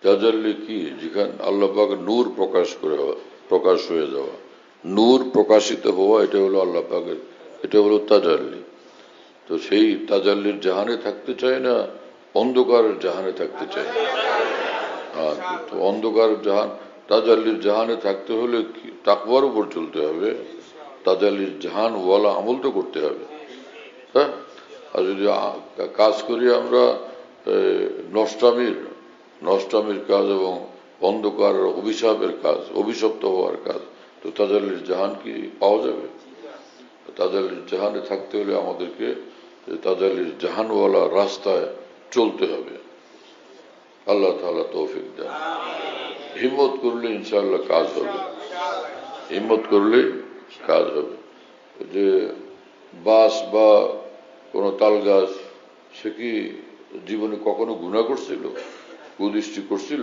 তাজাল্লি কি? যেখানে আল্লাহ পাকের নূর প্রকাশ হয়ে যাওয়া, নূর প্রকাশিত হওয়া, এটা হলো আল্লাহ পাকের, এটা হলো তাজাল্লি। তো সেই তাজাল্লির জাহানে থাকতে চায় না, অন্ধকারের জাহানে থাকতে চায়। হ্যাঁ, তো অন্ধকার জাহান, তাজাল্লির জাহানে থাকতে হলে তাকওয়ার উপর চলতে হবে, তাজাল্লির জাহান ওয়ালা আমল তো করতে হবে। হ্যাঁ, আর যদি কাজ করি আমরা নষ্টামির কাজ এবং অন্ধকার অভিশাপের কাজ, অভিশপ্ত হওয়ার কাজ, তো তাজাল্লির জাহান কি পাওয়া যাবে? তাজাল্লির জাহানে থাকতে হলে আমাদেরকে তাজাল্লির জাহানওয়ালা রাস্তায় চলতে হবে। আল্লাহ তাআলা তৌফিক দেন। হিম্মত করলে ইনশাআল্লাহ কাজ হবে, হিম্মত করলে কাজ হবে। যে বাস বা কোনো তাল গাছ, সে কি জীবনে কখনো গুনাহ করছিল, কুদৃষ্টি করছিল?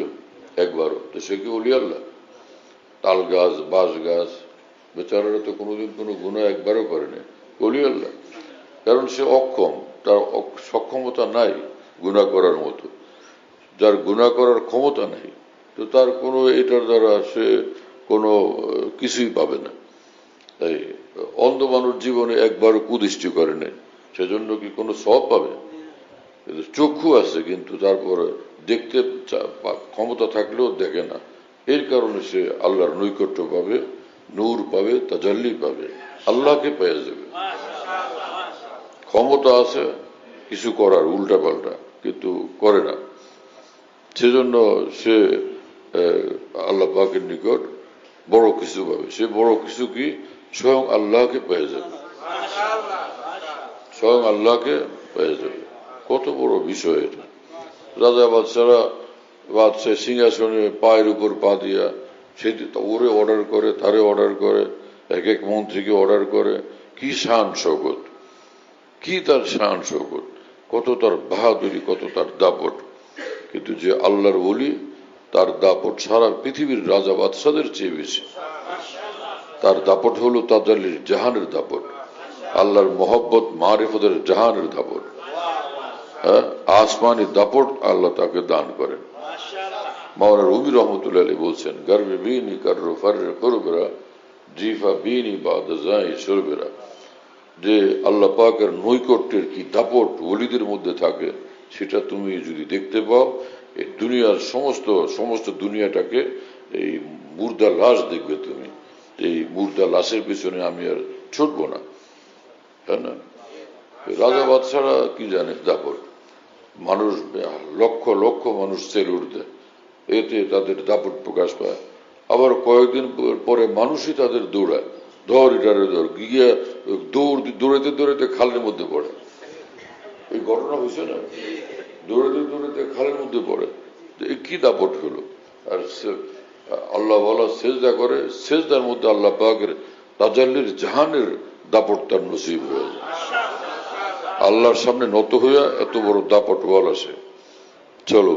একবারও। তো সে কি ওলি আল্লাহ? তাল গাছ, বাঁশ গাছ, বেচারারা তো কোনোদিন কোনো গুনাহ একবারও করেনি, ওলি আল্লাহ। কারণ সে অক্ষম, তার সক্ষমতা নাই গুনাহ করার মতো। যার গুনাহ করার ক্ষমতা নাই, তো তার কোনো এটার দ্বারা সে কোনো কিছুই পাবে না। তাই অন্ধ মানুষ জীবনে একবারও কুদৃষ্টি করে নাই, সেজন্য কি কোনো সওয়াব পাবে? চক্ষু আছে, কিন্তু তারপরে দেখতে ক্ষমতা থাকলেও দেখে না। এর কারণে সে আল্লাহর নৈকট্য পাবে, নূর পাবে, তাজাল্লি পাবে, আল্লাহকে পেয়ে যাবে। ক্ষমতা আছে কিছু করার উল্টা পাল্টা, কিন্তু করে না, সেজন্য সে আল্লাহ পাকের নিকট বড় কিছু পাবে। সে বড় কিছু কি? স্বয়ং আল্লাহকে পেয়ে যাবে, স্বয়ং আল্লাহকে পেয়ে যাবে। কত বড় বিষয় এটা! রাজা বাদশাহ সিংহাসনে পায়ের উপর পা দিয়া, সে ওরে অর্ডার করে, তারে অর্ডার করে, এক এক মন্ত্রীকে অর্ডার করে। কি শান শৌকত, কি তার শান শৌকত, কত তার বাহাদুরি, কত তার দাপট। কিন্তু যে আল্লাহর ওলি, তার দাপট সারা পৃথিবীর রাজা বাদশাদের চেয়ে বেশি। তার দাপট হলো তাজাল্লির জাহানের দাপট, আল্লাহর মহব্বত মারিফতের জাহানের দাপট। হ্যাঁ, আসমানি দাপট আল্লাহ তাকে দান করেন। মাওলানা রুমি রহমতুল্লাহ আলাইহি বলছেন, গর্বে বিনি করো ফর্রে কুরবেরা, জিফা বিনি বাদাজাই সুরবেরা। যে আল্লাহ পাকের নৈকট্যের কি দাপট ওলিদের মধ্যে থাকে, সেটা তুমি যদি দেখতে পাও, এই দুনিয়ার সমস্ত দুনিয়াটাকে এই মুর্দা লাশ দেখবে তুমি। এই মুর্দা লাশের পিছনে আমি আর ছুটবো না, তাই না? রাজা বাদশারা কি জানে দাপট? মানুষ লক্ষ লক্ষ মানুষ সেলুট দেয়, এতে তাদের দাপট প্রকাশ পায়। আবার কয়েকদিন পরে মানুষই তাদের দৌড়ায়, ধর এটারে ধর, গিয়ে দৌড়াতে খালের মধ্যে পড়ে। এই ঘটনা হয়েছে না? দৌড়াতে খালের মধ্যে পড়ে। কি দাপট হলো? আর আল্লাহ ওয়ালা সেজদা করে, সেজদার মধ্যে আল্লাহ পাকের তাজাল্লির জাহানের দাপট তার নসিব হয়ে যায়। আল্লাহর সামনে নত হইয়া এত বড় দাপট ওয়ালা সে। চলো।